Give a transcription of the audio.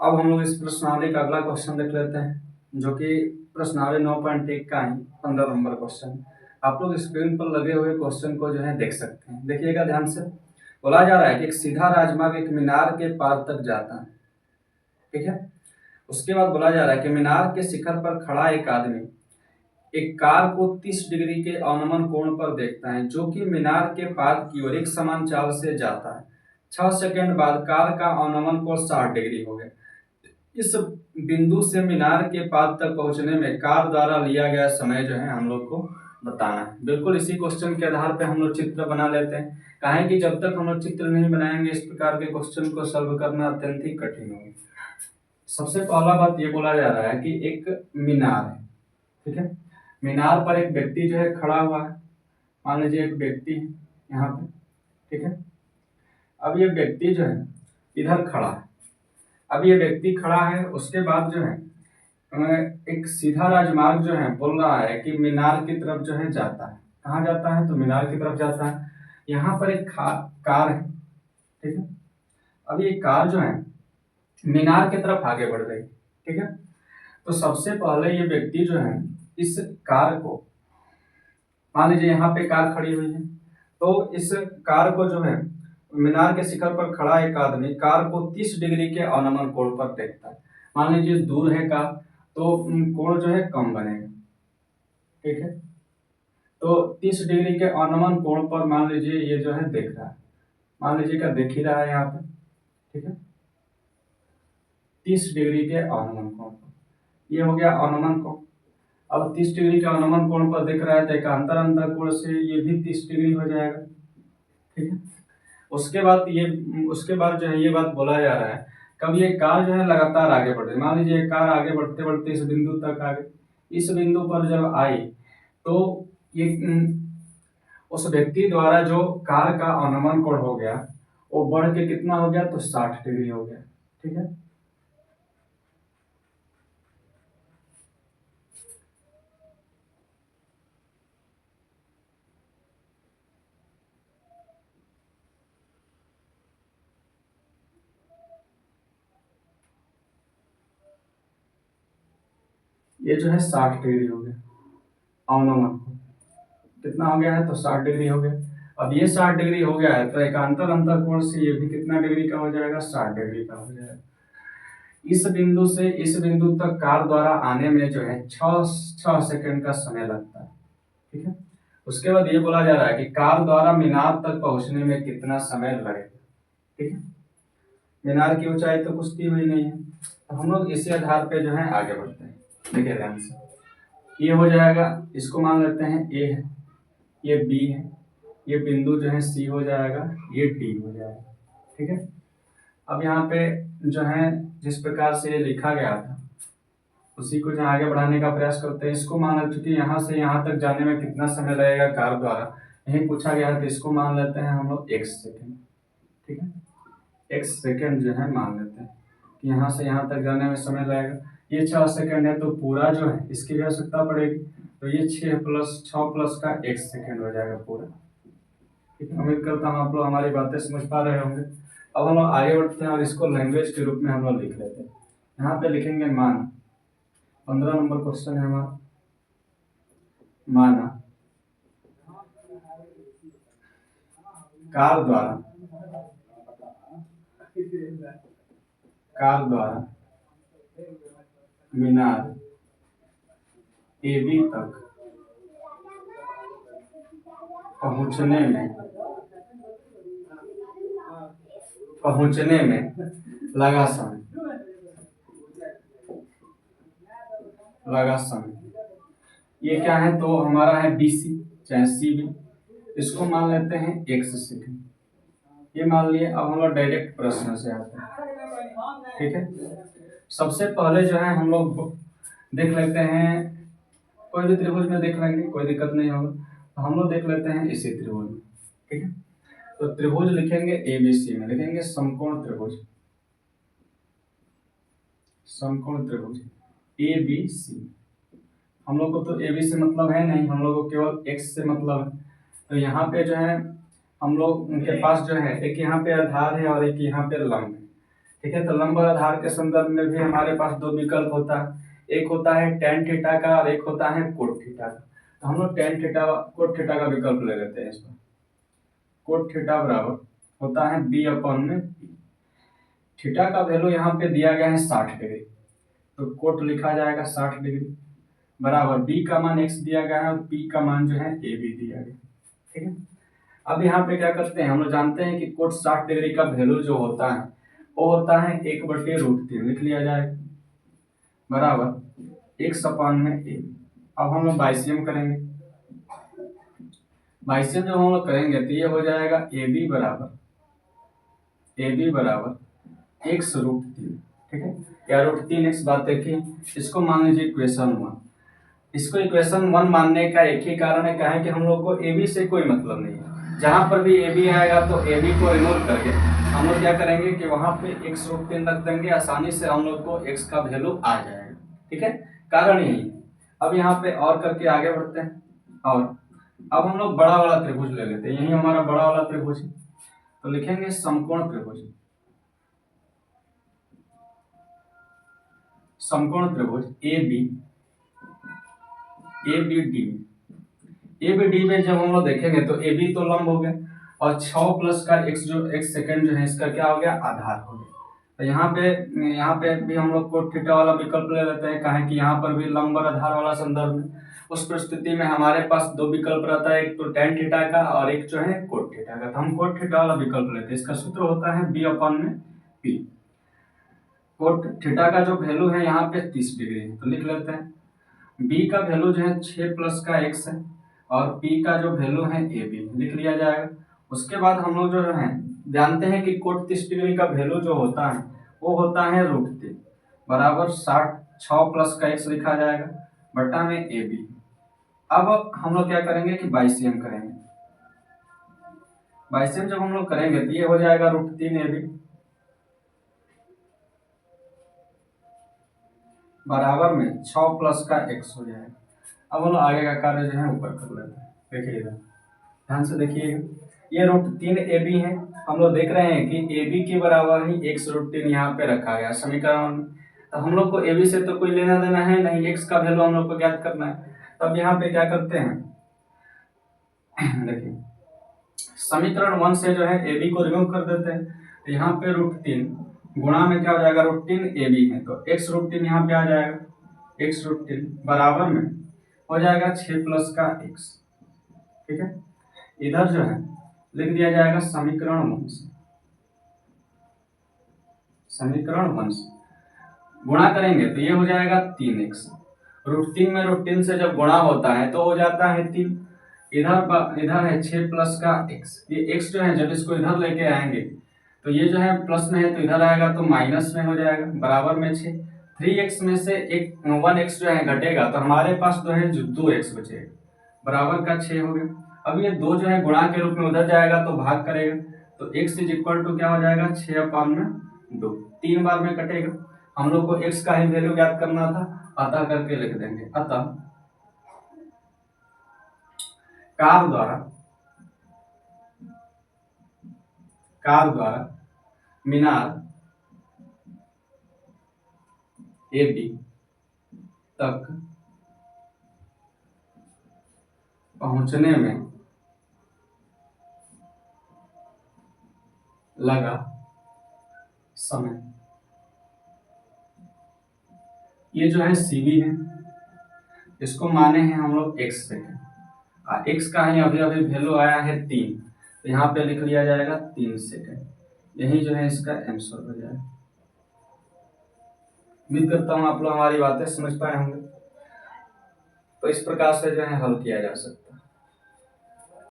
अब हम लोग इस प्रश्नावली का अगला क्वेश्चन देख लेते हैं, जो कि प्रश्नावली 9.1 का ही 15 नंबर क्वेश्चन। आप लोग स्क्रीन पर लगे हुए क्वेश्चन को जो है देख सकते हैं, देखिएगा ध्यान से। बोला जा रहा है कि एक सीधा राजमार्ग एक मीनार के पार तक जाता है, ठीक है। उसके बाद बोला जा रहा है कि मीनार के शिखर पर खड़ा एक आदमी एक कार को 30 डिग्री के अवनमन कोण पर देखता है, जो कि मीनार के पाद की ओर एक समान चाल से जाता है। 6 सेकंड बाद कार का अवनमन कोण 60 डिग्री हो गया। इस बिंदु से मीनार के पाद तक पहुंचने में कार द्वारा लिया गया समय जो है हम लोग को बताना है। बिल्कुल इसी क्वेश्चन के आधार पे हम लोग चित्र बना लेते हैं। कहें कि जब तक हम लोग चित्र नहीं बनाएंगे इस प्रकार के क्वेश्चन को सॉल्व करना अत्यंत ही कठिन होगा। सबसे पहला बात ये बोला जा रहा है कि एक मीनार है, ठीक है। मीनार पर एक व्यक्ति जो है खड़ा हुआ है। मान लीजिए एक व्यक्ति है यहाँ पे, ठीक है। अब ये व्यक्ति जो है इधर खड़ा है। अब ये व्यक्ति खड़ा है, उसके बाद जो है एक सीधा राजमार्ग जो है बोल रहा है कि मीनार की तरफ जो है जाता है। कहाँ जाता है? तो मीनार की तरफ जाता है। यहाँ पर एक कार है, ठीक है। अब ये कार जो है मीनार की तरफ आगे बढ़ रही है, ठीक है। तो सबसे पहले ये व्यक्ति जो है इस कार को, मान लीजिए यहाँ पे कार खड़ी हुई है, तो इस कार को जो है मीनार के शिखर पर खड़ा एक आदमी कार को 30 डिग्री के अवनमन कोण पर देखता है। मान लीजिए दूर है कार, तो कोण जो है कम बनेगा, ठीक है। तो 30 डिग्री के अवनमन कोण पर मान लीजिए ये जो है देख रहा है, मान लीजिए क्या देख ही रहा है यहाँ पे, ठीक है। 30 डिग्री के अवनमन कोण पर, ये हो गया अवनमन कोण। अब 30 डिग्री के अवनमन कोण पर देख रहा है तो एकांतर अंतर कोण से ये भी 30 डिग्री हो जाएगा, ठीक है। उसके बाद जो है ये बात बोला जा रहा है, कब ये कार जो है लगातार आगे बढ़ रही है। मान लीजिए कार आगे बढ़ते बढ़ते इस बिंदु तक आ गई। इस बिंदु पर जब आई तो ये उस व्यक्ति द्वारा जो कार का अवनमन कोण हो गया वो बढ़ के कितना हो गया? तो 60 डिग्री हो गया, ठीक है। ये जो है 60 डिग्री हो गया अवनमन कोण। कितना हो गया है? तो 60 डिग्री हो गया। अब ये 60 डिग्री हो गया है तो एकांतर अंतर कोण से ये भी कितना डिग्री का हो जाएगा? 60 डिग्री का हो जाएगा। इस बिंदु से इस बिंदु तक कार द्वारा आने में जो है 6 सेकंड का समय लगता है, ठीक है। उसके बाद ये बोला जा रहा है कि कार द्वारा मीनार तक पहुंचने में कितना समय लगेगा, ठीक है। मीनार की ऊंचाई तो कुछ दी हुई नहीं है, तो हम लोग इसी आधार पे जो है आगे बढ़ते हैं। देखिए ध्यान से, ये हो जाएगा, इसको मान लेते हैं ए है, ये बी है, ये बिंदु जो है सी हो जाएगा, ये डी हो जाएगा, ठीक है। अब यहाँ पे जो है जिस प्रकार से ये लिखा गया था उसी को जो आगे बढ़ाने का प्रयास करते हैं। इसको मान चुके यहाँ से यहाँ तक जाने में कितना समय लगेगा कार द्वारा, यही पूछा गया है, तो इसको मान लेते हैं हम लोग x सेकेंड, ठीक है। x सेकेंड जो है मान लेते हैं कि यहाँ से यहाँ तक जाने में समय लगेगा। ये 6 सेकेंड है तो पूरा जो है इसकी भी आवश्यकता पड़ेगी, तो ये 6 प्लस का x सेकेंड हो जाएगा पूरा, ठीक है। उम्मीद करता हूँ आप लोग हमारी बातें समझ पा रहे होंगे। अब हम लोग आगे बढ़ते हैं और इसको लैंग्वेज के रूप में हम लोग लिख लेते हैं। यहाँ पे लिखेंगे मान, 15 नंबर क्वेश्चन है हमारा। माना कार द्वारा मीनार AB तक पहुंचने में लगा समय। ये क्या है? तो हमारा है BC चाहे CB, इसको मान लेते हैं x सेकेंड, ये मान लिए। अब हम लोग डायरेक्ट प्रश्न से आते हैं, ठीक है। सबसे पहले जो है हम लोग देख लेते हैं, कोई भी त्रिभुज में देख लेंगे, कोई दिक्कत नहीं होगा। तो हम लोग देख लेते हैं इसी त्रिभुज में, ठीक है। तो त्रिभुज लिखेंगे ABC में, लिखेंगे समकोण त्रिभुज ABC। हम लोग को तो AB से मतलब है नहीं, हम लोग को केवल x से मतलब है। तो यहाँ पे जो है हम लोग उनके पास जो है एक यहाँ पे आधार है और एक यहाँ पे लंब है, ठीक है। तो लंब आधार के संदर्भ में भी हमारे पास दो विकल्प होता है, एक होता है tan थीटा का और एक होता है कोट थीटा का। तो हम लोग tan थीटा कोट थीटा का विकल्प ले लेते हैं। इसमें कोट थीटा बराबर होता है b अपॉन में p। थीटा का वैल्यू यहाँ पे दिया गया है 60 डिग्री, तो कोट लिखा जाएगा 60 डिग्री बराबर b का मान x दिया गया है और p का मान जो है a b दिया गया। ठीक है। अब यहाँ पे क्या करते हैं, हम लोग जानते हैं कि कोट 60 डिग्री का वैल्यू जो होता है वो होता है 1/√3, लिख लिया जाएगा बराबर x अपॉन में a। अब हम लोग बाइसियम करेंगे, बाइसियम जब हम लोग करेंगे तो ये हो जाएगा ए बी बराबर x√3। ठीक है, या √3x बात देखिए, इसको मान लीजिए इक्वेशन 1। इसको इक्वेशन 1 मानने का एक ही कारण है, क्या है कि हम लोग को ए बी से कोई मतलब नहीं है। जहां पर भी ए बी आएगा तो ए बी को रिमूव करके हम लोग क्या करेंगे कि वहां पे x√3 रख देंगे, आसानी से हम लोग को x का वैल्यू आ जाएगा। ठीक है, कारण यही है। अब यहाँ पे और करके आगे बढ़ते हैं, और अब हम लोग बड़ा वाला त्रिभुज ले लेते हैं। यही हमारा बड़ा वाला त्रिभुज है, तो लिखेंगे समकोण त्रिभुज। समकोण त्रिभुज ए बी डी में जब हम लोग देखेंगे तो ए बी तो लंब हो गया और 6 प्लस का x सेकंड जो है इसका क्या हो गया, आधार हो गया। तो यहाँ पे भी हम लोग कोट थीटा वाला विकल्प ले लेते हैं, कहें कि यहाँ पर भी लंब और आधार वाला संदर्भ में। उस परिस्थिति में हमारे पास दो विकल्प रहता है, एक तो tan थीटा का और एक जो है कोट थीटा का। तो हम कोट थीटा वाला विकल्प लेते हैं। इसका सूत्र होता है b अपॉन में p। कोट थीटा का जो वैल्यू है यहाँ पे 30 डिग्री है, तो लिख लेते हैं b का वैल्यू जो है 6 प्लस का x है और p का जो वैल्यू है ए बी, लिख लिया जाएगा। उसके बाद हम लोग जो है जानते हैं कि कोट 30 डिग्री का वैल्यू जो होता है वो होता है √3 बराबर 6 प्लस का x लिखा जाएगा बटा में ए बी। अब हम लोग क्या करेंगे कि बाइसियम करेंगे। बाइसियम जब हम लोग करेंगे तो ये हो जाएगा √3 ए बी बराबर में 6 प्लस का x हो जाएगा। अब हम लोग आगे का कार्य जो है ऊपर कर लेते हैं। देखिएगा, ध्यान से देखिएगा, ये √3 ए बी है। हम लोग देख रहे हैं कि ए बी के बराबर ही x√3 यहाँ पे रखा गया समीकरण में। तो हम लोग को ए बी से तो कोई लेना देना है नहीं, x का वैल्यू हम लोग को ज्ञात करना है। तब यहाँ पे क्या करते हैं, देखिए समीकरण 1 से जो है ए बी को रिमूव कर देते हैं। तो यहाँ पे √3 गुणा में क्या हो जाएगा, √3 ए बी है तो x√3 यहाँ पे आ जाएगा, x√3 बराबर में हो जाएगा 6 प्लस का x। ठीक है, इधर जो है लिख दिया जाएगा समीकरण 1 से, समीकरण 1 से गुणा करेंगे तो ये हो जाएगा 3x। √3 में √3 से जब गुणा होता है तो हो जाता है 3। इधर है 6 प्लस का x। ये x जो है जब इसको इधर लेके आएंगे तो ये जो है प्लस में है तो इधर आएगा तो माइनस में हो जाएगा बराबर में 6। 3x में से 1x जो है घटेगा तो हमारे पास जो है 2x बचेगा बराबर का 6 हो गया। अब ये 2 जो है गुणा के रूप में उधर जाएगा तो भाग करेगा तो x इज इक्वल टू क्या हो जाएगा, 6 अपॉन में 2। 3 बार में कटेगा। हम लोग को x का ही वैल्यू ज्ञात करना था, अतः करके लिख देंगे। अतः कार द्वारा मीनार ए बी तक पहुंचने में लगा समय, ये जो है सीबी है, इसको माने हैं हम लोग x सेकेंड। x का ही अभी अभी वैल्यू आया है 3, तो यहाँ पे लिख लिया जाएगा 3 सेकेंड। यही जो है इसका आंसर हो जाएगा। उम्मीद करता हूँ आप लोग हमारी बातें समझ पाए होंगे। तो इस प्रकार से जो है हल किया जा सकता है।